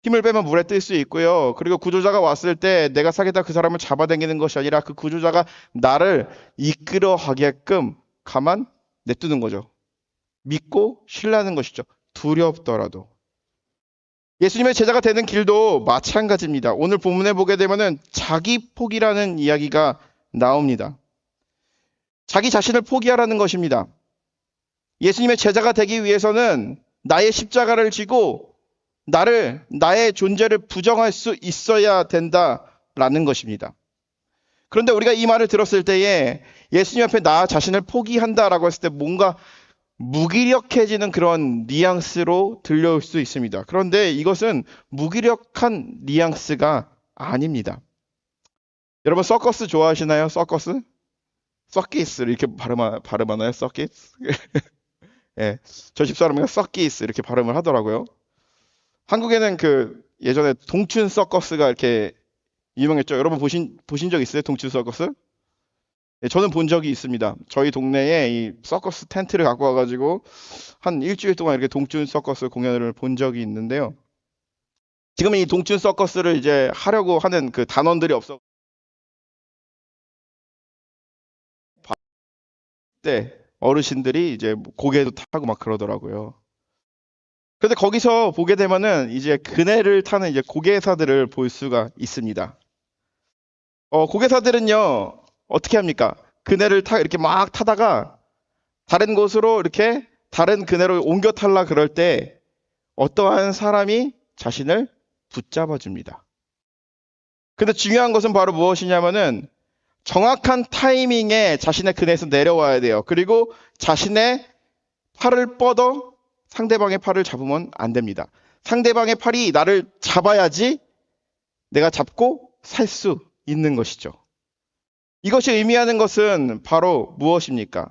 힘을 빼면 물에 뜰 수 있고요. 그리고 구조자가 왔을 때 내가 사겠다 그 사람을 잡아당기는 것이 아니라 그 구조자가 나를 이끌어 가게끔 가만 냅두는 거죠. 믿고 신뢰하는 것이죠. 두렵더라도. 예수님의 제자가 되는 길도 마찬가지입니다. 오늘 본문에 보게 되면은 자기 포기라는 이야기가 나옵니다. 자기 자신을 포기하라는 것입니다. 예수님의 제자가 되기 위해서는 나의 십자가를 지고 나의 존재를 부정할 수 있어야 된다라는 것입니다. 그런데 우리가 이 말을 들었을 때에 예수님 앞에 나 자신을 포기한다라고 했을 때 뭔가 무기력해지는 그런 뉘앙스로 들려올 수 있습니다. 그런데 이것은 무기력한 뉘앙스가 아닙니다. 여러분 서커스 좋아하시나요? 서커스? 서키스 이렇게 발음하나요? 서키스? 예, 저 집사람이 서키스 이렇게 발음을 하더라고요. 한국에는 그 예전에 동춘 서커스가 이렇게 유명했죠. 여러분 보신 적 있어요? 동춘 서커스? 예, 저는 본 적이 있습니다. 저희 동네에 이 서커스 텐트를 갖고 와가지고 한 일주일 동안 이렇게 동춘 서커스 공연을 본 적이 있는데요. 지금은 이 동춘 서커스를 이제 하려고 하는 그 단원들이 없어. 때 어르신들이 이제 고개도 타고 막 그러더라고요. 근데 거기서 보게 되면은 이제 그네를 타는 이제 고개사들을 볼 수가 있습니다. 고개사들은요, 어떻게 합니까? 그네를 이렇게 막 타다가 다른 곳으로 이렇게 다른 그네로 옮겨 탈라 그럴 때 어떠한 사람이 자신을 붙잡아 줍니다. 근데 중요한 것은 바로 무엇이냐면은 정확한 타이밍에 자신의 그네에서 내려와야 돼요. 그리고 자신의 팔을 뻗어 상대방의 팔을 잡으면 안 됩니다. 상대방의 팔이 나를 잡아야지 내가 잡고 살 수 있는 것이죠. 이것이 의미하는 것은 바로 무엇입니까?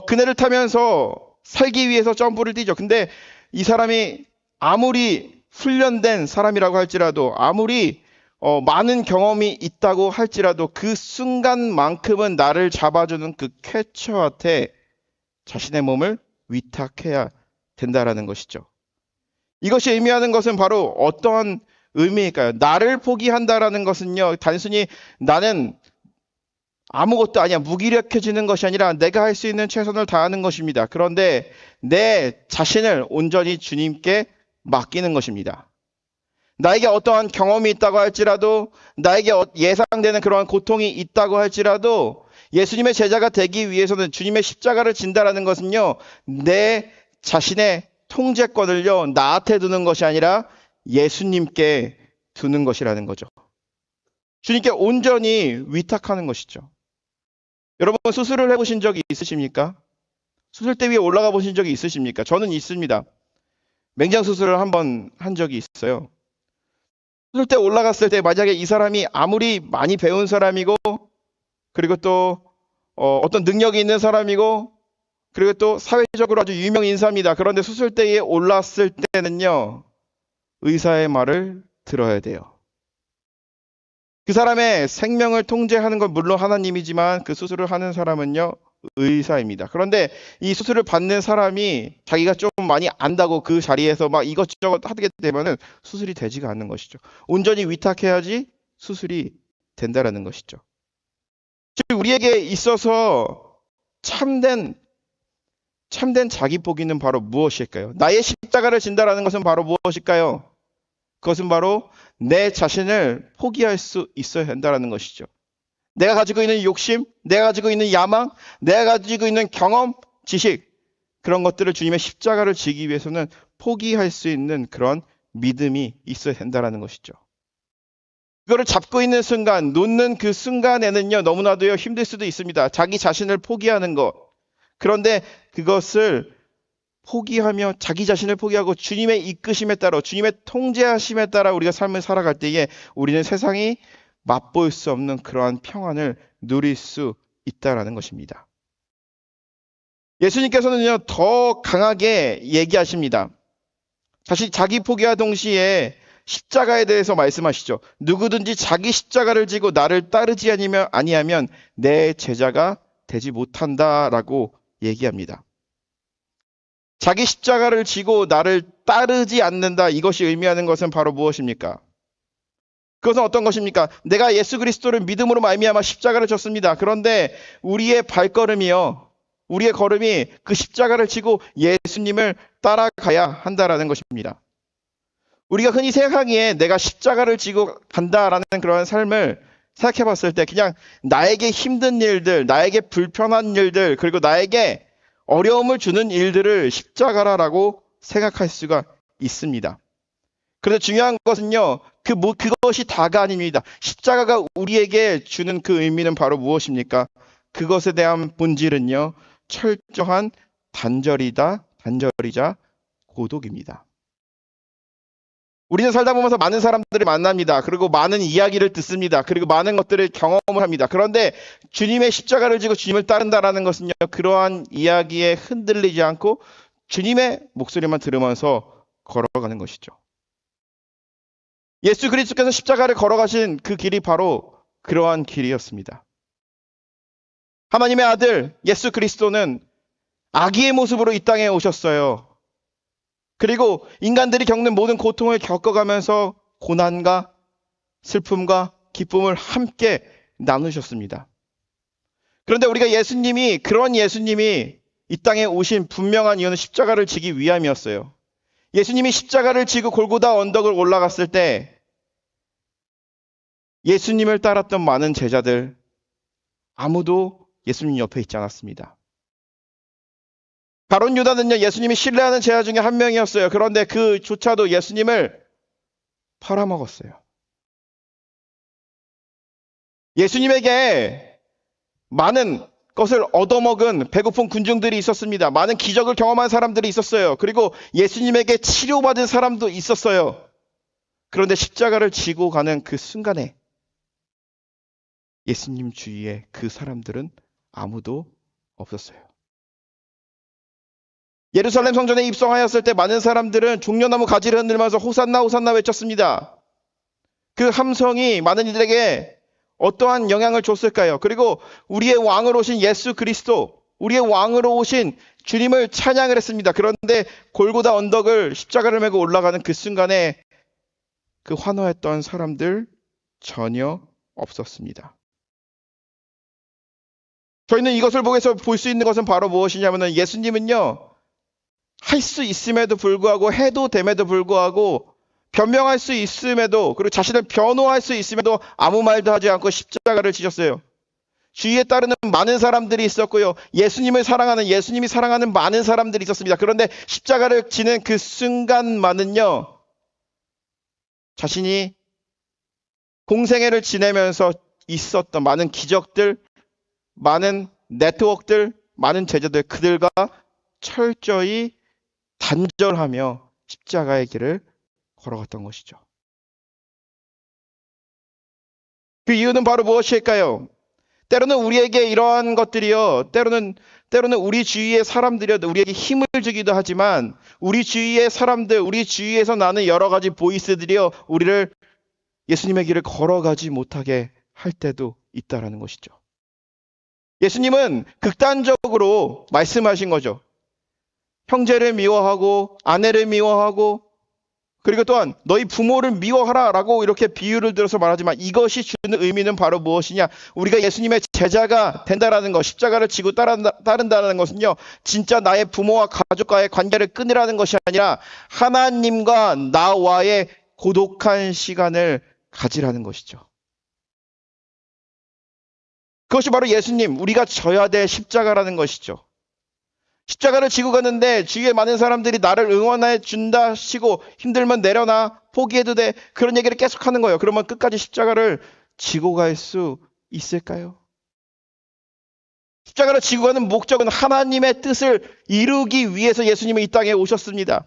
그네를 타면서 살기 위해서 점프를 뛰죠. 근데 이 사람이 아무리 훈련된 사람이라고 할지라도 아무리 많은 경험이 있다고 할지라도 그 순간만큼은 나를 잡아주는 그 캐쳐한테 자신의 몸을 위탁해야 된다라는 것이죠. 이것이 의미하는 것은 바로 어떠한 의미일까요? 나를 포기한다라는 것은요, 단순히 나는 아무것도 아니야, 무기력해지는 것이 아니라 내가 할 수 있는 최선을 다하는 것입니다. 그런데 내 자신을 온전히 주님께 맡기는 것입니다. 나에게 어떠한 경험이 있다고 할지라도, 나에게 예상되는 그러한 고통이 있다고 할지라도, 예수님의 제자가 되기 위해서는 주님의 십자가를 진다라는 것은요, 내 자신의 통제권을요, 나한테 두는 것이 아니라 예수님께 두는 것이라는 거죠. 주님께 온전히 위탁하는 것이죠. 여러분 수술을 해보신 적이 있으십니까? 수술대 위에 올라가 보신 적이 있으십니까? 저는 있습니다. 맹장 수술을 한번 한 적이 있어요. 수술대 올라갔을 때 만약에 이 사람이 아무리 많이 배운 사람이고 그리고 또 어떤 능력이 있는 사람이고 그리고 또 사회적으로 아주 유명 인사입니다. 그런데 수술대에 올랐을 때는요. 의사의 말을 들어야 돼요. 그 사람의 생명을 통제하는 건 물론 하나님이지만 그 수술을 하는 사람은요. 의사입니다. 그런데 이 수술을 받는 사람이 자기가 좀 많이 안다고 그 자리에서 막 이것저것 하게 되면은 수술이 되지가 않는 것이죠. 온전히 위탁해야지 수술이 된다라는 것이죠. 즉 우리에게 있어서 참된 자기 포기는 바로 무엇일까요? 나의 십자가를 진다라는 것은 바로 무엇일까요? 그것은 바로 내 자신을 포기할 수 있어야 된다는 것이죠. 내가 가지고 있는 욕심, 내가 가지고 있는 야망, 내가 가지고 있는 경험, 지식 그런 것들을 주님의 십자가를 지기 위해서는 포기할 수 있는 그런 믿음이 있어야 된다는 것이죠. 그거를 잡고 있는 순간, 놓는 그 순간에는요, 너무나도 힘들 수도 있습니다. 자기 자신을 포기하는 것. 그런데 그것을 포기하며 자기 자신을 포기하고 주님의 이끄심에 따라 주님의 통제하심에 따라 우리가 삶을 살아갈 때에 우리는 세상이 맛볼 수 없는 그러한 평안을 누릴 수 있다라는 것입니다. 예수님께서는요 더 강하게 얘기하십니다. 자기 포기와 동시에 십자가에 대해서 말씀하시죠. 누구든지 자기 십자가를 지고 나를 따르지 아니하면 내 제자가 되지 못한다라고 얘기합니다. 자기 십자가를 지고 나를 따르지 않는다. 이것이 의미하는 것은 바로 무엇입니까? 그것은 어떤 것입니까? 내가 예수 그리스도를 믿음으로 말미암아 십자가를 졌습니다. 그런데 우리의 발걸음이요, 우리의 걸음이 그 십자가를 지고 예수님을 따라가야 한다라는 것입니다. 우리가 흔히 생각하기에 내가 십자가를 지고 간다라는 그런 삶을 생각해 봤을 때 그냥 나에게 힘든 일들, 나에게 불편한 일들, 그리고 나에게 어려움을 주는 일들을 십자가라고 생각할 수가 있습니다. 그런데 중요한 것은요, 그것이 다가 아닙니다. 십자가가 우리에게 주는 그 의미는 바로 무엇입니까? 그것에 대한 본질은요, 철저한 단절이자 고독입니다. 우리는 살다 보면서 많은 사람들을 만납니다. 그리고 많은 이야기를 듣습니다. 그리고 많은 것들을 경험을 합니다. 그런데 주님의 십자가를 지고 주님을 따른다라는 것은요, 그러한 이야기에 흔들리지 않고 주님의 목소리만 들으면서 걸어가는 것이죠. 예수 그리스도께서 십자가를 걸어가신 그 길이 바로 그러한 길이었습니다. 하나님의 아들 예수 그리스도는 아기의 모습으로 이 땅에 오셨어요. 그리고 인간들이 겪는 모든 고통을 겪어가면서 고난과 슬픔과 기쁨을 함께 나누셨습니다. 그런데 우리가 그런 예수님이 이 땅에 오신 분명한 이유는 십자가를 지기 위함이었어요. 예수님이 십자가를 지고 골고다 언덕을 올라갔을 때 예수님을 따랐던 많은 제자들 아무도 예수님 옆에 있지 않았습니다. 가룟 유다는요, 예수님이 신뢰하는 제자 중에 한 명이었어요. 그런데 그조차도 예수님을 팔아먹었어요. 예수님에게 많은 것을 얻어먹은 배고픈 군중들이 있었습니다. 많은 기적을 경험한 사람들이 있었어요. 그리고 예수님에게 치료받은 사람도 있었어요. 그런데 십자가를 지고 가는 그 순간에 예수님 주위에 그 사람들은 아무도 없었어요. 예루살렘 성전에 입성하였을 때 많은 사람들은 종려나무 가지를 흔들면서 호산나 호산나 외쳤습니다. 그 함성이 많은 이들에게 어떠한 영향을 줬을까요? 그리고 우리의 왕으로 오신 예수 그리스도, 우리의 왕으로 오신 주님을 찬양을 했습니다. 그런데 골고다 언덕을 십자가를 메고 올라가는 그 순간에 그 환호했던 사람들 전혀 없었습니다. 저희는 이것을 보고서 볼 수 있는 것은 바로 무엇이냐면 예수님은요, 할 수 있음에도 불구하고, 해도 됨에도 불구하고, 변명할 수 있음에도, 그리고 자신을 변호할 수 있음에도 아무 말도 하지 않고 십자가를 지셨어요. 주위에 따르는 많은 사람들이 있었고요. 예수님이 사랑하는 많은 사람들이 있었습니다. 그런데 십자가를 지는 그 순간만은요, 자신이 공생애를 지내면서 있었던 많은 기적들, 많은 네트워크들, 많은 제자들, 그들과 철저히 단절하며 십자가의 길을 걸어갔던 것이죠. 그 이유는 바로 무엇일까요? 때로는 우리에게 이러한 것들이요, 때로는 우리 주위의 사람들이요, 우리에게 힘을 주기도 하지만 우리 주위의 사람들, 우리 주위에서 나는 여러 가지 보이스들이요, 우리를 예수님의 길을 걸어가지 못하게 할 때도 있다라는 것이죠. 예수님은 극단적으로 말씀하신 거죠. 형제를 미워하고 아내를 미워하고 그리고 또한 너희 부모를 미워하라 라고 이렇게 비유를 들어서 말하지만 이것이 주는 의미는 바로 무엇이냐? 우리가 예수님의 제자가 된다라는 것, 십자가를 지고 따른다는 것은요, 진짜 나의 부모와 가족과의 관계를 끊으라는 것이 아니라 하나님과 나와의 고독한 시간을 가지라는 것이죠. 그것이 바로 예수님, 우리가 져야 될 십자가라는 것이죠. 십자가를 지고 가는데 주위에 많은 사람들이 나를 응원해 준다 시고 힘들면 내려놔, 포기해도 돼, 그런 얘기를 계속하는 거예요. 그러면 끝까지 십자가를 지고 갈 수 있을까요? 십자가를 지고 가는 목적은 하나님의 뜻을 이루기 위해서 예수님은 이 땅에 오셨습니다.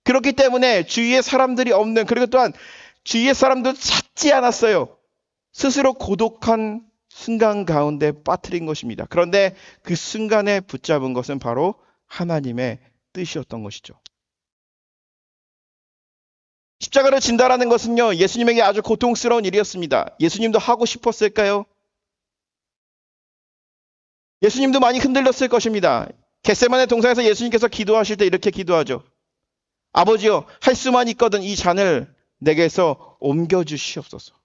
그렇기 때문에 주위에 사람들이 없는, 그리고 또한 주위의 사람도 찾지 않았어요. 스스로 고독한 순간 가운데 빠뜨린 것입니다. 그런데 그 순간에 붙잡은 것은 바로 하나님의 뜻이었던 것이죠. 십자가를 진다라는 것은요, 예수님에게 아주 고통스러운 일이었습니다. 예수님도 하고 싶었을까요? 예수님도 많이 흔들렸을 것입니다. 겟세마네 동산에서 예수님께서 기도하실 때 이렇게 기도하죠. 아버지여, 할 수만 있거든 이 잔을 내게서 옮겨주시옵소서.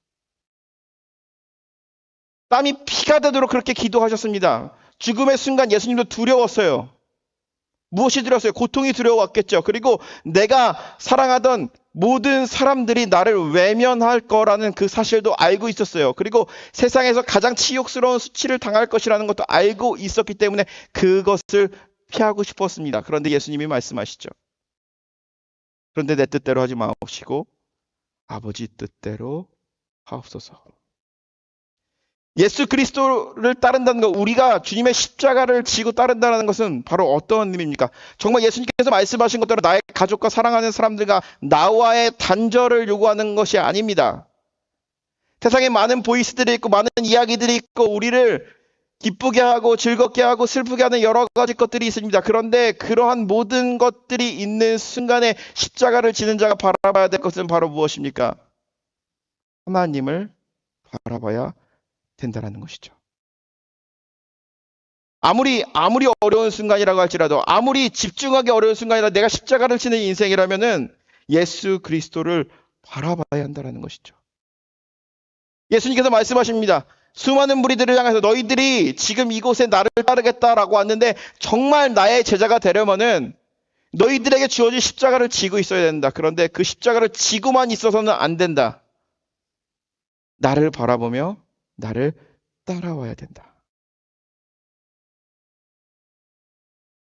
땀이 피가 되도록 그렇게 기도하셨습니다. 죽음의 순간 예수님도 두려웠어요. 무엇이 두려웠어요? 고통이 두려웠겠죠. 그리고 내가 사랑하던 모든 사람들이 나를 외면할 거라는 그 사실도 알고 있었어요. 그리고 세상에서 가장 치욕스러운 수치를 당할 것이라는 것도 알고 있었기 때문에 그것을 피하고 싶었습니다. 그런데 예수님이 말씀하시죠. 그런데 내 뜻대로 하지 마옵시고 아버지 뜻대로 하옵소서. 예수 그리스도를 따른다는 것, 우리가 주님의 십자가를 지고 따른다는 것은 바로 어떤 의미입니까? 정말 예수님께서 말씀하신 것대로 나의 가족과 사랑하는 사람들과 나와의 단절을 요구하는 것이 아닙니다. 세상에 많은 보이스들이 있고 많은 이야기들이 있고 우리를 기쁘게 하고 즐겁게 하고 슬프게 하는 여러 가지 것들이 있습니다. 그런데 그러한 모든 것들이 있는 순간에 십자가를 지는 자가 바라봐야 될 것은 바로 무엇입니까? 하나님을 바라봐야 된다라는 것이죠. 아무리 어려운 순간이라고 할지라도, 아무리 집중하기 어려운 순간이라도 내가 십자가를 지는 인생이라면은 예수 그리스도를 바라봐야 한다라는 것이죠. 예수님께서 말씀하십니다. 수많은 무리들을 향해서 너희들이 지금 이곳에 나를 따르겠다라고 왔는데 정말 나의 제자가 되려면은 너희들에게 주어진 십자가를 지고 있어야 된다. 그런데 그 십자가를 지고만 있어서는 안 된다. 나를 바라보며 나를 따라와야 된다.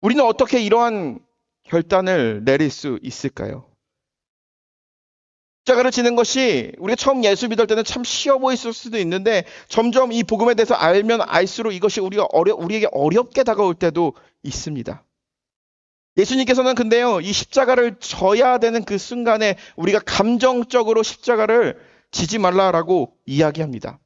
우리는 어떻게 이러한 결단을 내릴 수 있을까요? 십자가를 지는 것이 우리가 처음 예수 믿을 때는 참 쉬워 보였을 수도 있는데 점점 이 복음에 대해서 알면 알수록 이것이 우리에게 어렵게 다가올 때도 있습니다. 예수님께서는 근데요, 이 십자가를 져야 되는 그 순간에 우리가 감정적으로 십자가를 지지 말라라고 이야기합니다.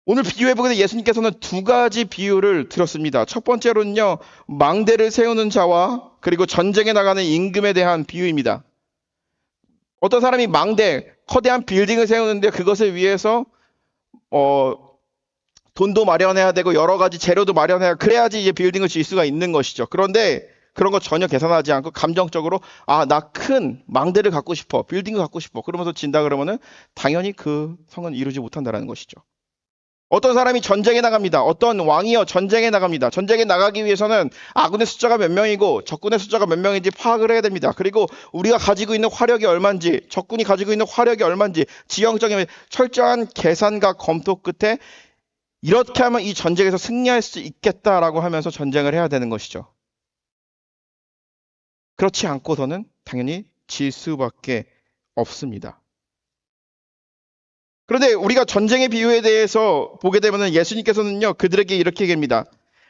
오늘 비유해보게 예수님께서는 두 가지 비유를 들었습니다. 첫 번째로는요, 망대를 세우는 자와 그리고 전쟁에 나가는 임금에 대한 비유입니다. 어떤 사람이 망대, 커다란 빌딩을 세우는데 그것을 위해서 돈도 마련해야 되고 여러 가지 재료도 마련해야 그래야지 이제 빌딩을 지을 수가 있는 것이죠. 그런데 그런 거 전혀 계산하지 않고 감정적으로 나 큰 망대를 갖고 싶어, 빌딩을 갖고 싶어 그러면서 진다 그러면은 당연히 그 성은 이루지 못한다는 것이죠. 어떤 사람이 전쟁에 나갑니다. 어떤 왕이요 전쟁에 나갑니다. 전쟁에 나가기 위해서는 아군의 숫자가 몇 명이고 적군의 숫자가 몇 명인지 파악을 해야 됩니다. 그리고 우리가 가지고 있는 화력이 얼마인지, 적군이 가지고 있는 화력이 얼마인지 지형적인 철저한 계산과 검토 끝에 이렇게 하면 이 전쟁에서 승리할 수 있겠다라고 하면서 전쟁을 해야 되는 것이죠. 그렇지 않고서는 당연히 질 수밖에 없습니다. 그런데 우리가 전쟁의 비유에 대해서 보게 되면 예수님께서는요, 그들에게 이렇게 얘기합니다.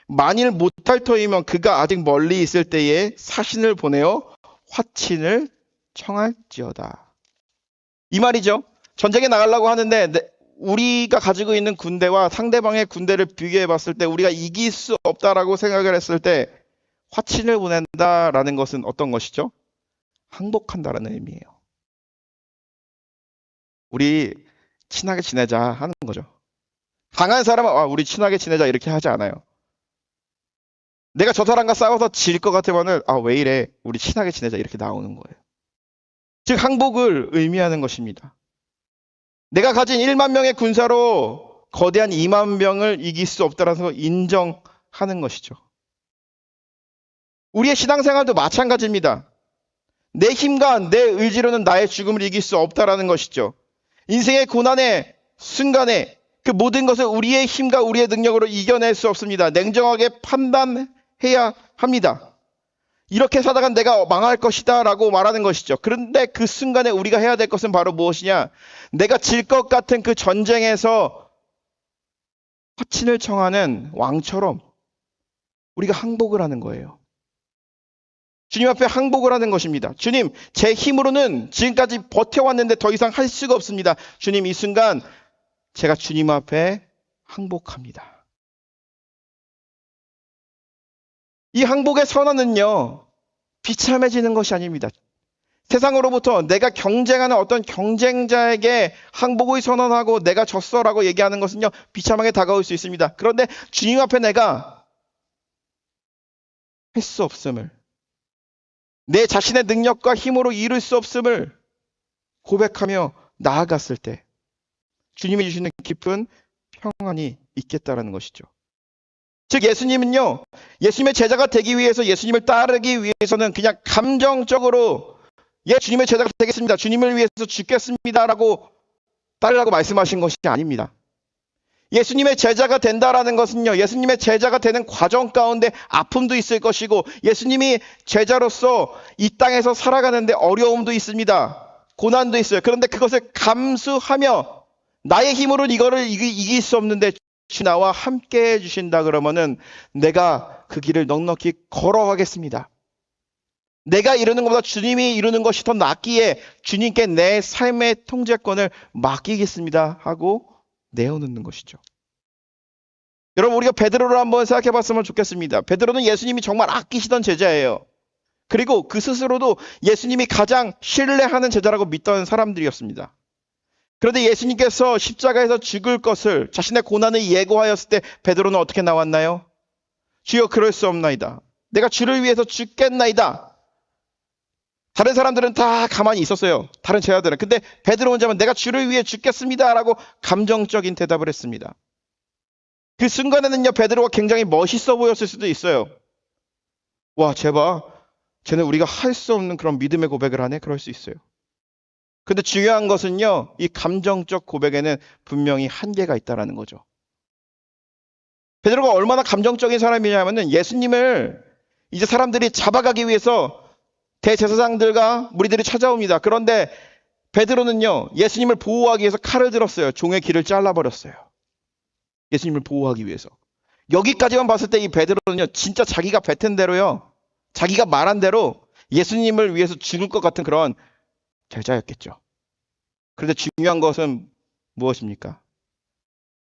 만일 못할 터이면 그가 아직 멀리 있을 때에 사신을 보내어 화친을 청할지어다. 이 말이죠. 전쟁에 나가려고 하는데 우리가 가지고 있는 군대와 상대방의 군대를 비교해 봤을 때 우리가 이길 수 없다라고 생각을 했을 때 화친을 보낸다라는 것은 어떤 것이죠? 항복한다라는 의미예요. 우리 친하게 지내자 하는 거죠. 강한 사람은 우리 친하게 지내자 이렇게 하지 않아요. 내가 저 사람과 싸워서 질 것 같으면은 왜 이래 우리 친하게 지내자 이렇게 나오는 거예요. 즉 항복을 의미하는 것입니다. 내가 가진 1만 명의 군사로 거대한 2만 명을 이길 수 없다라는 걸 인정하는 것이죠. 우리의 신앙생활도 마찬가지입니다. 내 힘과 내 의지로는 나의 죽음을 이길 수 없다라는 것이죠. 인생의 고난의 순간에 그 모든 것을 우리의 힘과 우리의 능력으로 이겨낼 수 없습니다. 냉정하게 판단해야 합니다. 이렇게 살다간 내가 망할 것이다 라고 말하는 것이죠. 그런데 그 순간에 우리가 해야 될 것은 바로 무엇이냐? 내가 질 것 같은 그 전쟁에서 화친을 청하는 왕처럼 우리가 항복을 하는 거예요. 주님 앞에 항복을 하는 것입니다. 주님, 제 힘으로는 지금까지 버텨왔는데 더 이상 할 수가 없습니다. 주님, 이 순간 제가 주님 앞에 항복합니다. 이 항복의 선언은요, 비참해지는 것이 아닙니다. 세상으로부터 내가 경쟁하는 어떤 경쟁자에게 항복을 선언하고 내가 졌어라고 얘기하는 것은요, 비참하게 다가올 수 있습니다. 그런데 주님 앞에 내가 할 수 없음을, 내 자신의 능력과 힘으로 이룰 수 없음을 고백하며 나아갔을 때 주님이 주시는 깊은 평안이 있겠다라는 것이죠. 즉 예수님은요, 예수님의 제자가 되기 위해서, 예수님을 따르기 위해서는 그냥 감정적으로 주님의 제자가 되겠습니다, 주님을 위해서 죽겠습니다라고 따르라고 말씀하신 것이 아닙니다. 예수님의 제자가 된다라는 것은요, 예수님의 제자가 되는 과정 가운데 아픔도 있을 것이고, 예수님이 제자로서 이 땅에서 살아가는데 어려움도 있습니다. 고난도 있어요. 그런데 그것을 감수하며 나의 힘으로는 이거를 이길 수 없는데 주 나와 함께 해주신다 그러면은 내가 그 길을 넉넉히 걸어가겠습니다. 내가 이루는 것보다 주님이 이루는 것이 더 낫기에 주님께 내 삶의 통제권을 맡기겠습니다 하고 내어놓는 것이죠. 여러분, 우리가 베드로를 한번 생각해 봤으면 좋겠습니다. 베드로는 예수님이 정말 아끼시던 제자예요. 그리고 그 스스로도 예수님이 가장 신뢰하는 제자라고 믿던 사람들이었습니다. 그런데 예수님께서 십자가에서 죽을 것을, 자신의 고난을 예고하였을 때 베드로는 어떻게 나왔나요? 주여, 그럴 수 없나이다. 내가 주를 위해서 죽겠나이다. 다른 사람들은 다 가만히 있었어요. 다른 제자들은. 근데 베드로 혼자만 내가 주를 위해 죽겠습니다라고 감정적인 대답을 했습니다. 그 순간에는요, 베드로가 굉장히 멋있어 보였을 수도 있어요. 와, 쟤는 우리가 할 수 없는 그런 믿음의 고백을 하네? 그럴 수 있어요. 근데 중요한 것은요, 이 감정적 고백에는 분명히 한계가 있다는 거죠. 베드로가 얼마나 감정적인 사람이냐면은 예수님을 이제 사람들이 잡아가기 위해서 대제사장들과 무리들이 찾아옵니다. 그런데 베드로는요, 예수님을 보호하기 위해서 칼을 들었어요. 종의 귀를 잘라버렸어요. 예수님을 보호하기 위해서. 여기까지만 봤을 때 이 베드로는요, 진짜 자기가 뱉은 대로요, 자기가 말한 대로 예수님을 위해서 죽을 것 같은 그런 제자였겠죠. 그런데 중요한 것은 무엇입니까?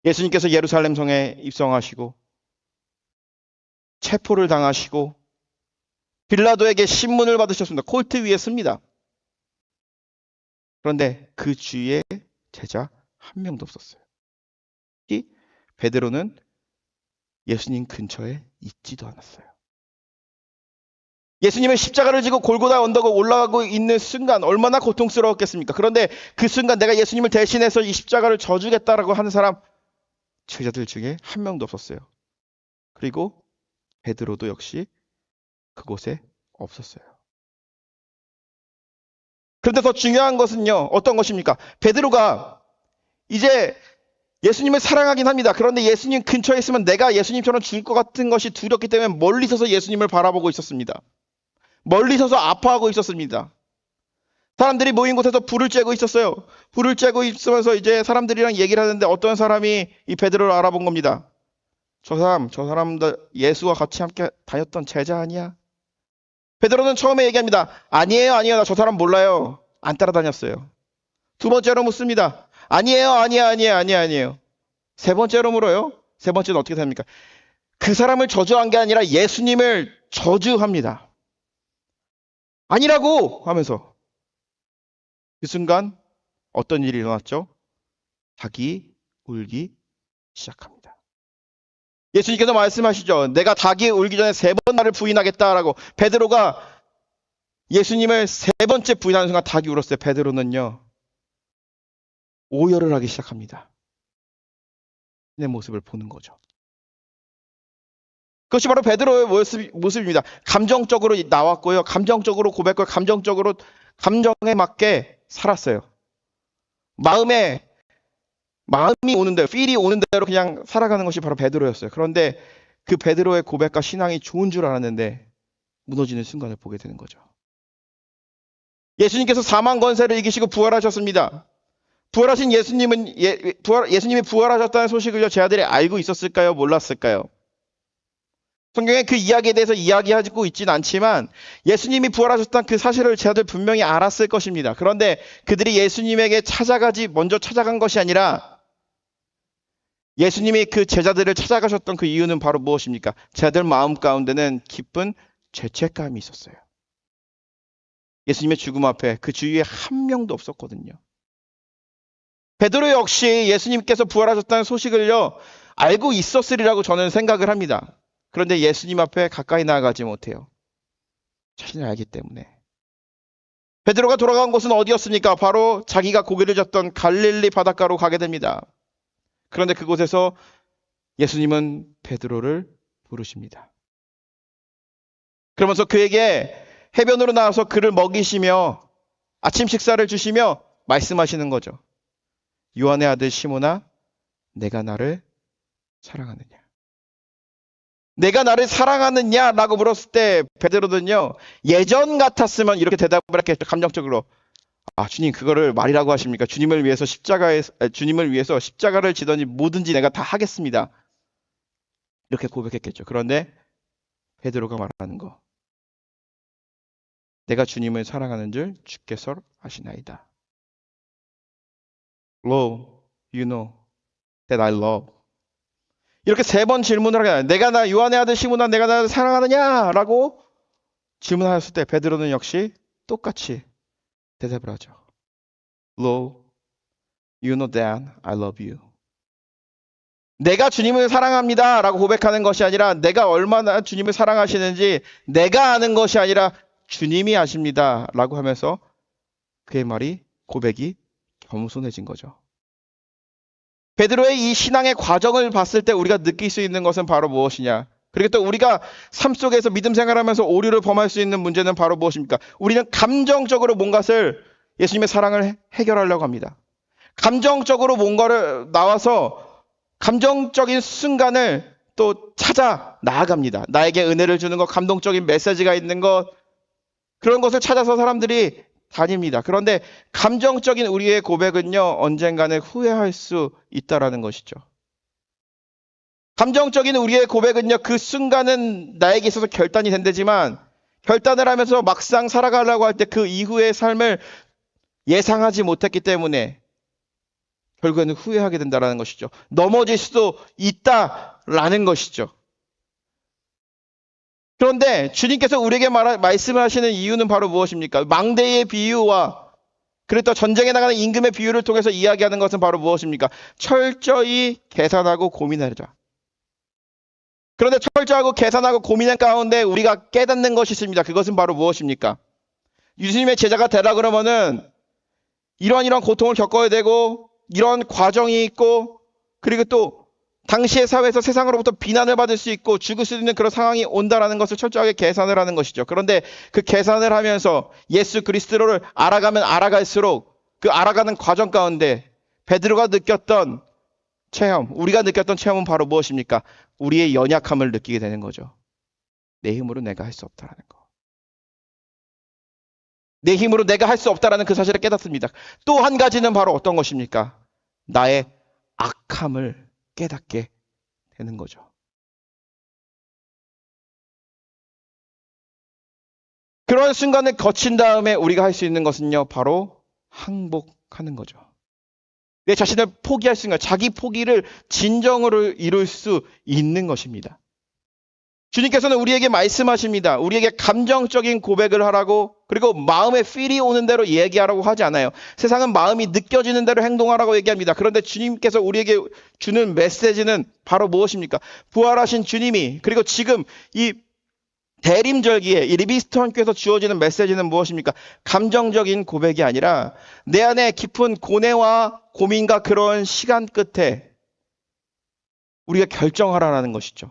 예수님께서 예루살렘 성에 입성하시고 체포를 당하시고 빌라도에게 신문을 받으셨습니다. 콜트 위에 씁니다. 그런데 그 주위에 제자 한 명도 없었어요. 베드로는 예수님 근처에 있지도 않았어요. 예수님의 십자가를 지고 골고다 언덕을 올라가고 있는 순간 얼마나 고통스러웠겠습니까? 그런데 그 순간 내가 예수님을 대신해서 이 십자가를 져주겠다라고 하는 사람, 제자들 중에 한 명도 없었어요. 그리고 베드로도 역시 그곳에 없었어요. 그런데 더 중요한 것은요, 어떤 것입니까? 베드로가 이제 예수님을 사랑하긴 합니다. 그런데 예수님 근처에 있으면 내가 예수님처럼 죽을 것 같은 것이 두렵기 때문에 멀리 서서 예수님을 바라보고 있었습니다. 멀리 서서 아파하고 있었습니다. 사람들이 모인 곳에서 불을 쬐고 있었어요. 불을 쬐고 있으면서 이제 사람들이랑 얘기를 하는데 어떤 사람이 이 베드로를 알아본 겁니다. 저 사람들 예수와 같이 함께 다녔던 제자 아니야? 베드로는 처음에 얘기합니다. 아니에요. 나 저 사람 몰라요. 안 따라다녔어요. 두 번째로 묻습니다. 아니에요. 세 번째로 물어요. 세 번째는 어떻게 됩니까? 그 사람을 저주한 게 아니라 예수님을 저주합니다. 아니라고 하면서 그 순간 어떤 일이 일어났죠? 닭이 울기 시작합니다. 예수님께서 말씀하시죠. 내가 닭이 울기 전에 3번 나를 부인하겠다라고. 베드로가 예수님을 3번째 부인하는 순간 닭이 울었어요. 베드로는요, 오열을 하기 시작합니다. 내 모습을 보는 거죠. 그것이 바로 베드로의 모습입니다. 감정적으로 나왔고요. 감정적으로 고백과 감정에 맞게 살았어요. 마음이 오는 대로, 필이 오는 대로 그냥 살아가는 것이 바로 베드로였어요. 그런데 그 베드로의 고백과 신앙이 좋은 줄 알았는데 무너지는 순간을 보게 되는 거죠. 예수님께서 사망 권세를 이기시고 부활하셨습니다. 부활하신 예수님이 부활하셨다는 소식을요, 제자들이 알고 있었을까요? 몰랐을까요? 성경에 그 이야기에 대해서 이야기하고 있진 않지만 예수님이 부활하셨다는 그 사실을 제자들 분명히 알았을 것입니다. 그런데 그들이 예수님에게 먼저 찾아간 것이 아니라 예수님이 그 제자들을 찾아가셨던 그 이유는 바로 무엇입니까? 제자들 마음 가운데는 깊은 죄책감이 있었어요. 예수님의 죽음 앞에 그 주위에 한 명도 없었거든요. 베드로 역시 예수님께서 부활하셨다는 소식을요, 알고 있었으리라고 저는 생각을 합니다. 그런데 예수님 앞에 가까이 나아가지 못해요. 자신을 알기 때문에. 베드로가 돌아간 곳은 어디였습니까? 바로 자기가 고기를 젓던 갈릴리 바닷가로 가게 됩니다. 그런데 그곳에서 예수님은 베드로를 부르십니다. 그러면서 그에게 해변으로 나와서 그를 먹이시며 아침 식사를 주시며 말씀하시는 거죠. 요한의 아들 시몬아, 내가 나를 사랑하느냐? 내가 나를 사랑하느냐라고 물었을 때 베드로는요, 예전 같았으면 이렇게 대답을 했겠죠. 감정적으로. 아, 주님, 그거를 말이라고 하십니까? 주님을 위해서 십자가를 지더니 뭐든지 내가 다 하겠습니다. 이렇게 고백했겠죠. 그런데 베드로가 말하는 거. 내가 주님을 사랑하는 줄 주께서 아시나이다. Lo, you know that I love. 이렇게 3번 질문을 하게 돼요. 내가 나 요한의 아들 시몬아, 내가 나를 사랑하느냐? 라고 질문하였을 때 베드로는 역시 똑같이 대답을 하죠. Lo, you know that I love you. 내가 주님을 사랑합니다 라고 고백하는 것이 아니라 내가 얼마나 주님을 사랑하시는지 내가 아는 것이 아니라 주님이 아십니다 라고 하면서 그의 말이, 고백이 겸손해진 거죠. 베드로의 이 신앙의 과정을 봤을 때 우리가 느낄 수 있는 것은 바로 무엇이냐? 그리고 또 우리가 삶 속에서 믿음 생활하면서 오류를 범할 수 있는 문제는 바로 무엇입니까? 우리는 감정적으로 뭔가를 예수님의 사랑을 해결하려고 합니다. 감정적으로 뭔가를 나와서 감정적인 순간을 또 찾아 나아갑니다. 나에게 은혜를 주는 것, 감동적인 메시지가 있는 것, 그런 것을 찾아서 사람들이 다닙니다. 그런데 감정적인 우리의 고백은요, 언젠가는 후회할 수 있다라는 것이죠. 감정적인 우리의 고백은요, 그 순간은 나에게 있어서 결단이 된다지만 결단을 하면서 막상 살아가려고 할 때 그 이후의 삶을 예상하지 못했기 때문에 결국에는 후회하게 된다는 것이죠. 넘어질 수도 있다라는 것이죠. 그런데 주님께서 우리에게 말씀하시는 이유는 바로 무엇입니까? 망대의 비유와 그리고 또 전쟁에 나가는 임금의 비유를 통해서 이야기하는 것은 바로 무엇입니까? 철저히 계산하고 고민하자. 그런데 철저하고 계산하고 고민한 가운데 우리가 깨닫는 것이 있습니다. 그것은 바로 무엇입니까? 예수님의 제자가 되라 그러면은 이러한 고통을 겪어야 되고 이런 과정이 있고 그리고 또 당시의 사회에서 세상으로부터 비난을 받을 수 있고 죽을 수 있는 그런 상황이 온다라는 것을 철저하게 계산을 하는 것이죠. 그런데 그 계산을 하면서 예수 그리스도를 알아가면 알아갈수록 그 알아가는 과정 가운데 베드로가 느꼈던 체험, 우리가 느꼈던 체험은 바로 무엇입니까? 우리의 연약함을 느끼게 되는 거죠. 내 힘으로 내가 할 수 없다라는 거. 내 힘으로 내가 할 수 없다라는 그 사실을 깨닫습니다. 또 한 가지는 바로 어떤 것입니까? 나의 악함을 깨닫게 되는 거죠. 그런 순간을 거친 다음에 우리가 할 수 있는 것은요, 바로 항복하는 거죠. 내 자신을 포기할 수 있는 것, 자기 포기를 진정으로 이룰 수 있는 것입니다. 주님께서는 우리에게 말씀하십니다. 우리에게 감정적인 고백을 하라고, 그리고 마음의 필이 오는 대로 얘기하라고 하지 않아요. 세상은 마음이 느껴지는 대로 행동하라고 얘기합니다. 그런데 주님께서 우리에게 주는 메시지는 바로 무엇입니까? 부활하신 주님이, 그리고 지금 이 대림절기에 이 리비스톤교에서 주어지는 메시지는 무엇입니까? 감정적인 고백이 아니라 내 안에 깊은 고뇌와 고민과 그런 시간 끝에 우리가 결정하라는 것이죠.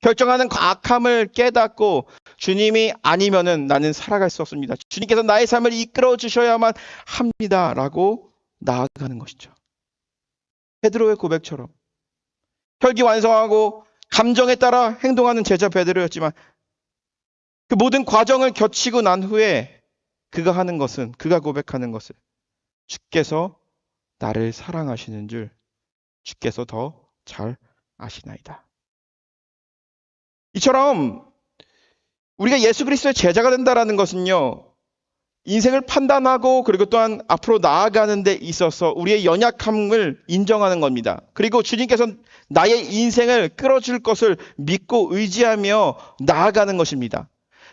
결정하는 악함을 깨닫고 주님이 아니면은 나는 살아갈 수 없습니다. 주님께서 나의 삶을 이끌어 주셔야만 합니다라고 나아가는 것이죠. 베드로의 고백처럼 혈기완성하고 감정에 따라 행동하는 제자 베드로였지만 그 모든 과정을 거치고 난 후에 그가 하는 것은, 그가 고백하는 것은 주께서 나를 사랑하시는 줄 주께서 더 잘 아시나이다. 이처럼 우리가 예수 그리스도의 제자가 된다는 것은요, 인생을 판단하고 그리고 또한 앞으로 나아가는 데 있어서 우리의 연약함을 인정하는 겁니다. 그리고 주님께서 나의 인생을 끌어줄 것을 믿고 의지하며 나아가는 것입니다.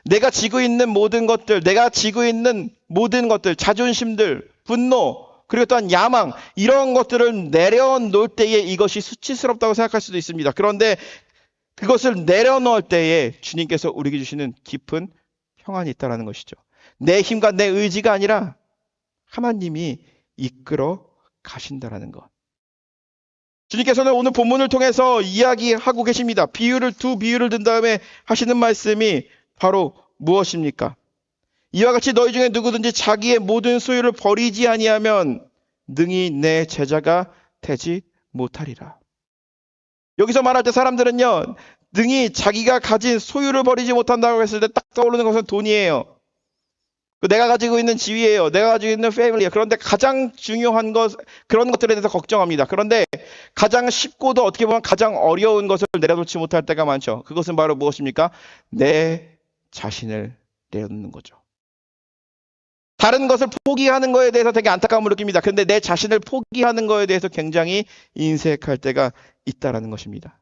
내가 지고 있는 모든 것들, 자존심들, 분노, 그리고 또한 야망, 이런 것들을 내려놓을 때에 이것이 수치스럽다고 생각할 수도 있습니다. 그런데 그것을 내려놓을 때에 주님께서 우리에게 주시는 깊은 평안이 있다는 것이죠. 내 힘과 내 의지가 아니라 하나님이 이끌어 가신다라는 것. 주님께서는 오늘 본문을 통해서 이야기하고 계십니다. 두 비유를 든 다음에 하시는 말씀이 바로 무엇입니까? 이와 같이 너희 중에 누구든지 자기의 모든 소유를 버리지 아니하면 능히 내 제자가 되지 못하리라. 여기서 말할 때 사람들은요, 능히 자기가 가진 소유를 버리지 못한다고 했을 때 딱 떠오르는 것은 돈이에요. 내가 가지고 있는 지위예요. 내가 가지고 있는 패밀리예요. 그런데 가장 중요한 것, 그런 것들에 대해서 걱정합니다. 그런데 가장 쉽고도 어떻게 보면 가장 어려운 것을 내려놓지 못할 때가 많죠. 그것은 바로 무엇입니까? 내 자신을 내려놓는 거죠. 다른 것을 포기하는 거에 대해서 되게 안타까움을 느낍니다. 그런데 내 자신을 포기하는 거에 대해서 굉장히 인색할 때가 있다라는 것입니다.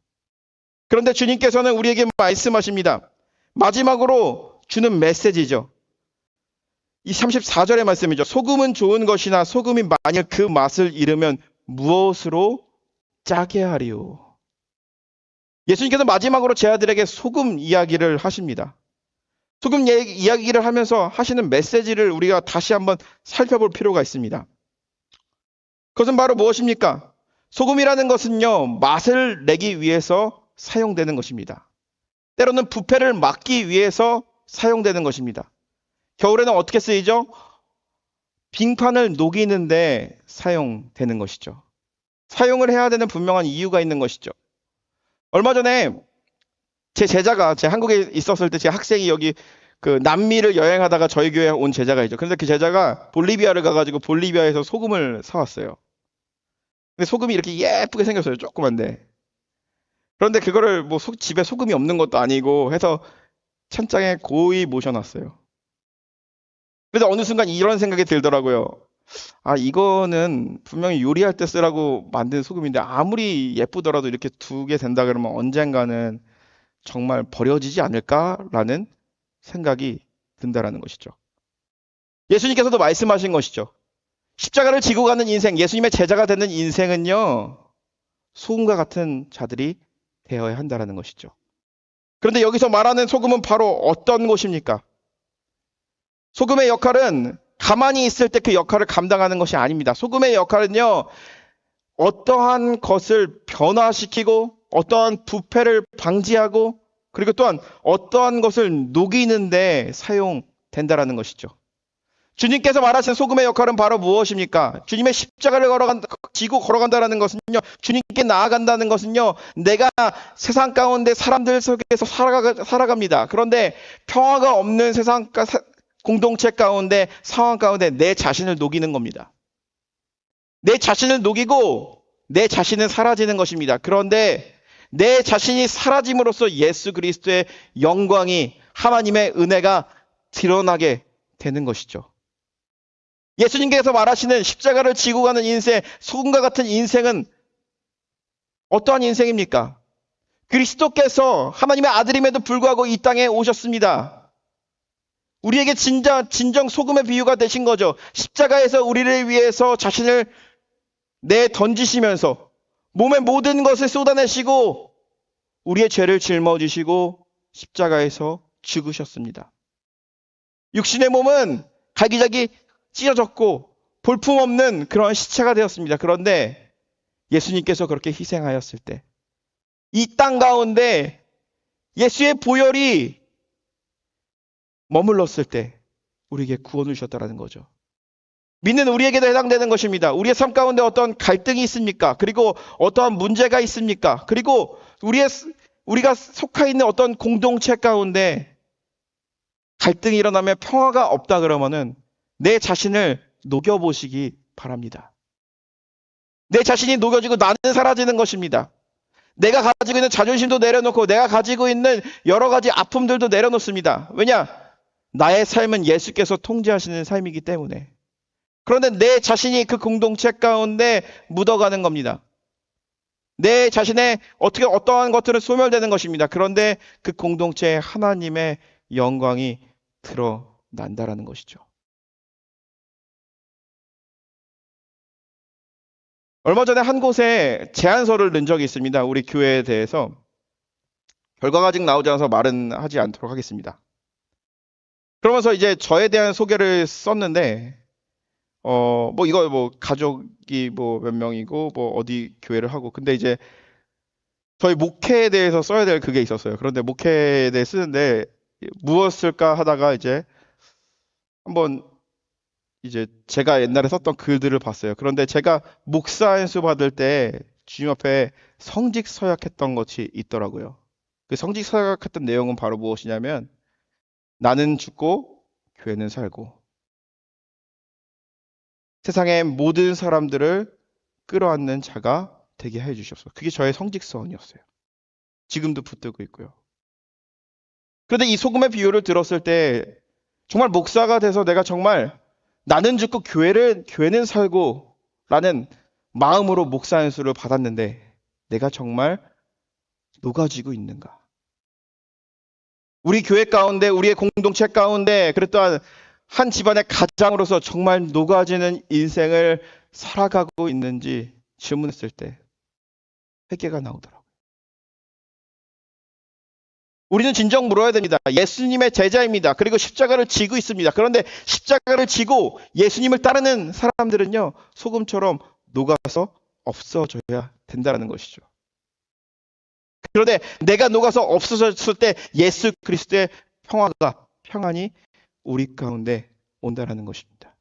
그런데 주님께서는 우리에게 말씀하십니다. 마지막으로 주는 메시지죠. 이 34절의 말씀이죠. 소금은 좋은 것이나 소금이 만일 그 맛을 잃으면 무엇으로 짜게 하리요. 예수님께서 마지막으로 제 아들에게 소금 이야기를 하십니다. 소금 이야기를 하면서 하시는 메시지를 우리가 다시 한번 살펴볼 필요가 있습니다. 그것은 바로 무엇입니까? 소금이라는 것은요, 맛을 내기 위해서 사용되는 것입니다. 때로는 부패를 막기 위해서 사용되는 것입니다. 겨울에는 어떻게 쓰이죠? 빙판을 녹이는데 사용되는 것이죠. 사용을 해야 되는 분명한 이유가 있는 것이죠. 얼마 전에 제 한국에 있었을 때 제 학생이 여기 그 남미를 여행하다가 저희 교회에 온 제자가 있죠. 그런데 그 제자가 볼리비아를 가가지고 볼리비아에서 소금을 사왔어요. 근데 소금이 이렇게 예쁘게 생겼어요. 조그만데. 그런데 그거를 뭐 집에 소금이 없는 것도 아니고 해서 찬장에 고이 모셔놨어요. 그래서 어느 순간 이런 생각이 들더라고요. 아, 이거는 분명히 요리할 때 쓰라고 만든 소금인데 아무리 예쁘더라도 이렇게 두게 된다 그러면 언젠가는 정말 버려지지 않을까라는 생각이 든다라는 것이죠. 예수님께서도 말씀하신 것이죠. 십자가를 지고 가는 인생, 예수님의 제자가 되는 인생은요, 소금과 같은 자들이 되어야 한다라는 것이죠. 그런데 여기서 말하는 소금은 바로 어떤 것입니까? 소금의 역할은 가만히 있을 때 그 역할을 감당하는 것이 아닙니다. 소금의 역할은요, 어떠한 것을 변화시키고 어떠한 부패를 방지하고 그리고 또한 어떠한 것을 녹이는데 사용된다라는 것이죠. 주님께서 말하신 소금의 역할은 바로 무엇입니까? 주님의 십자가를 지고 걸어간다는 것은요, 주님께 나아간다는 것은요, 내가 세상 가운데 사람들 속에서 살아갑니다. 그런데 평화가 없는 세상 공동체 가운데, 상황 가운데 내 자신을 녹이는 겁니다. 내 자신을 녹이고 내 자신은 사라지는 것입니다. 그런데 내 자신이 사라짐으로써 예수 그리스도의 영광이, 하나님의 은혜가 드러나게 되는 것이죠. 예수님께서 말하시는 십자가를 지고 가는 인생, 소금과 같은 인생은 어떠한 인생입니까? 그리스도께서 하나님의 아들임에도 불구하고 이 땅에 오셨습니다. 우리에게 진정 소금의 비유가 되신 거죠. 십자가에서 우리를 위해서 자신을 던지시면서 몸의 모든 것을 쏟아내시고 우리의 죄를 짊어지시고 십자가에서 죽으셨습니다. 육신의 몸은 갈기자기 찢어졌고 볼품없는 그런 시체가 되었습니다. 그런데 예수님께서 그렇게 희생하였을 때, 이 땅 가운데 예수의 보혈이 머물렀을 때 우리에게 구원을 주셨다는 거죠. 믿는 우리에게도 해당되는 것입니다. 우리의 삶 가운데 어떤 갈등이 있습니까? 그리고 어떠한 문제가 있습니까? 그리고 우리가 속해 있는 어떤 공동체 가운데 갈등이 일어나면 평화가 없다 그러면은 내 자신을 녹여보시기 바랍니다. 내 자신이 녹여지고 나는 사라지는 것입니다. 내가 가지고 있는 자존심도 내려놓고 내가 가지고 있는 여러 가지 아픔들도 내려놓습니다. 왜냐? 나의 삶은 예수께서 통제하시는 삶이기 때문에. 그런데 내 자신이 그 공동체 가운데 묻어가는 겁니다. 내 자신의 어떠한 것들은 소멸되는 것입니다. 그런데 그 공동체에 하나님의 영광이 드러난다라는 것이죠. 얼마 전에 한 곳에 제안서를 넣은 적이 있습니다. 우리 교회에 대해서. 결과가 아직 나오지 않아서 말은 하지 않도록 하겠습니다. 그러면서 이제 저에 대한 소개를 썼는데, 뭐 이거 뭐 가족이 뭐 몇 명이고 뭐 어디 교회를 하고, 근데 이제 저희 목회에 대해서 써야 될 그게 있었어요. 그런데 목회에 대해 쓰는데 무엇을까 하다가 이제 한번 이제 제가 옛날에 썼던 글들을 봤어요. 그런데 제가 목사 안수 받을 때 주님 앞에 성직 서약했던 것이 있더라고요. 그 성직 서약했던 내용은 바로 무엇이냐면, 나는 죽고 교회는 살고 세상의 모든 사람들을 끌어안는 자가 되게 해 주시옵소서. 그게 저의 성직서원이었어요. 지금도 붙들고 있고요. 그런데 이 소금의 비유를 들었을 때 정말 목사가 돼서 내가 정말 나는 죽고 교회는 살고 라는 마음으로 목사 안수를 받았는데 내가 정말 녹아지고 있는가? 우리 교회 가운데, 우리의 공동체 가운데, 그리고 또한 한 집안의 가장으로서 정말 녹아지는 인생을 살아가고 있는지 질문했을 때 회개가 나오더라고요. 우리는 진정 물어야 됩니다. 예수님의 제자입니다. 그리고 십자가를 지고 있습니다. 그런데 십자가를 지고 예수님을 따르는 사람들은요, 소금처럼 녹아서 없어져야 된다는 것이죠. 그런데 내가 녹아서 없어졌을 때 예수 그리스도의 평안이 우리 가운데 온다라는 것입니다.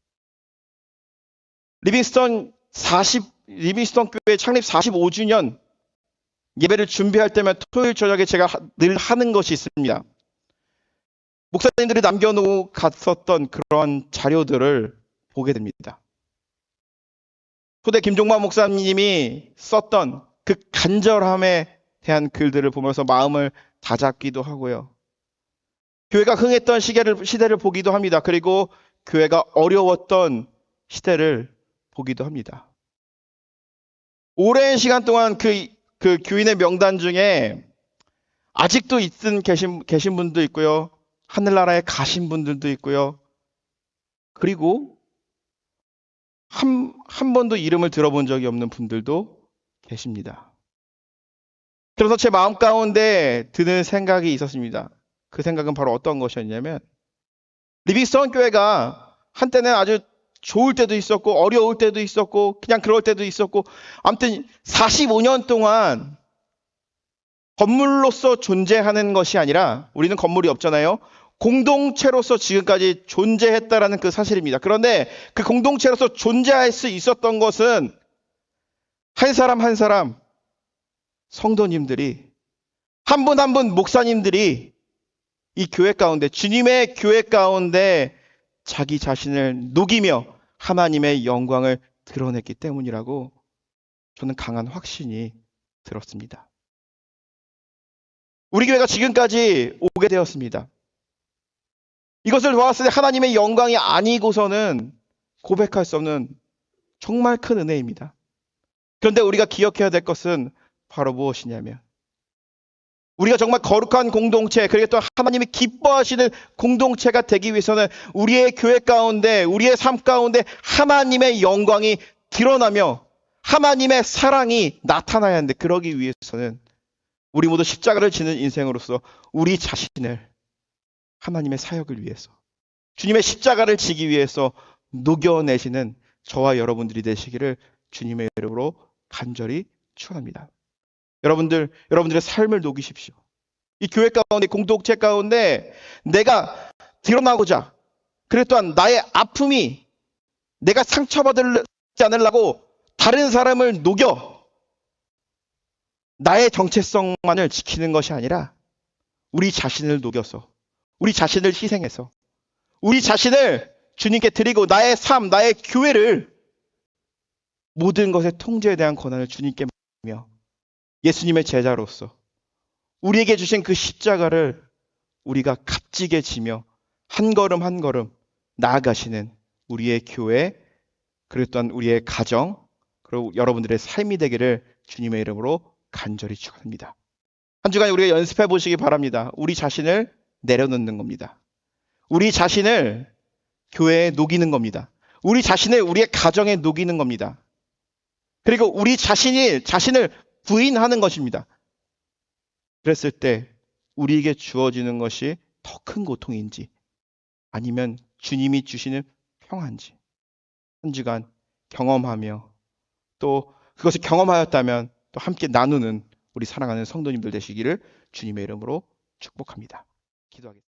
리빙스턴 교회 창립 45주년 예배를 준비할 때면 토요일 저녁에 제가 늘 하는 것이 있습니다. 목사님들이 남겨놓고 갔었던 그러한 자료들을 보게 됩니다. 초대 김종만 목사님이 썼던 그 간절함에 대한 글들을 보면서 마음을 다잡기도 하고요. 교회가 흥했던 시대를 보기도 합니다. 그리고 교회가 어려웠던 시대를 보기도 합니다. 오랜 시간 동안 그 교인의 명단 중에 아직도 계신 분도 있고요. 하늘나라에 가신 분들도 있고요. 그리고 한 번도 이름을 들어본 적이 없는 분들도 계십니다. 그래서 제 마음 가운데 드는 생각이 있었습니다. 그 생각은 바로 어떤 것이었냐면, 리빙스턴 교회가 한때는 아주 좋을 때도 있었고 어려울 때도 있었고 그냥 그럴 때도 있었고, 아무튼 45년 동안 건물로서 존재하는 것이 아니라, 우리는 건물이 없잖아요. 공동체로서 지금까지 존재했다라는 그 사실입니다. 그런데 그 공동체로서 존재할 수 있었던 것은 한 사람 한 사람 성도님들이, 한 분 한 분 목사님들이 이 교회 가운데, 주님의 교회 가운데 자기 자신을 녹이며 하나님의 영광을 드러냈기 때문이라고 저는 강한 확신이 들었습니다. 우리 교회가 지금까지 오게 되었습니다. 이것을 보았을 때 하나님의 영광이 아니고서는 고백할 수 없는 정말 큰 은혜입니다. 그런데 우리가 기억해야 될 것은 바로 무엇이냐면, 우리가 정말 거룩한 공동체, 그리고 또 하나님이 기뻐하시는 공동체가 되기 위해서는 우리의 교회 가운데, 우리의 삶 가운데 하나님의 영광이 드러나며 하나님의 사랑이 나타나야 하는데, 그러기 위해서는 우리 모두 십자가를 지는 인생으로서 우리 자신을 하나님의 사역을 위해서, 주님의 십자가를 지기 위해서 녹여내시는 저와 여러분들이 되시기를 주님의 이름으로 간절히 축원합니다. 여러분들의 삶을 녹이십시오. 이 교회 가운데, 공동체 가운데 내가 드러나고자, 그리고 또한 나의 아픔이, 내가 상처받지 않으려고 다른 사람을 녹여 나의 정체성만을 지키는 것이 아니라 우리 자신을 녹여서, 우리 자신을 희생해서, 우리 자신을 주님께 드리고 나의 삶, 나의 교회를 모든 것의 통제에 대한 권한을 주님께 맡기며 예수님의 제자로서 우리에게 주신 그 십자가를 우리가 값지게 지며 한 걸음 한 걸음 나아가시는 우리의 교회, 그리고 또한 우리의 가정, 그리고 여러분들의 삶이 되기를 주님의 이름으로 간절히 축원합니다. 한 주간 우리가 연습해 보시기 바랍니다. 우리 자신을 내려놓는 겁니다. 우리 자신을 교회에 녹이는 겁니다. 우리 자신을 우리의 가정에 녹이는 겁니다. 그리고 우리 자신을 부인하는 것입니다. 그랬을 때 우리에게 주어지는 것이 더 큰 고통인지 아니면 주님이 주시는 평안인지 한 주간 경험하며 또 그것을 경험하였다면 또 함께 나누는 우리 사랑하는 성도님들 되시기를 주님의 이름으로 축복합니다. 기도하겠습니다.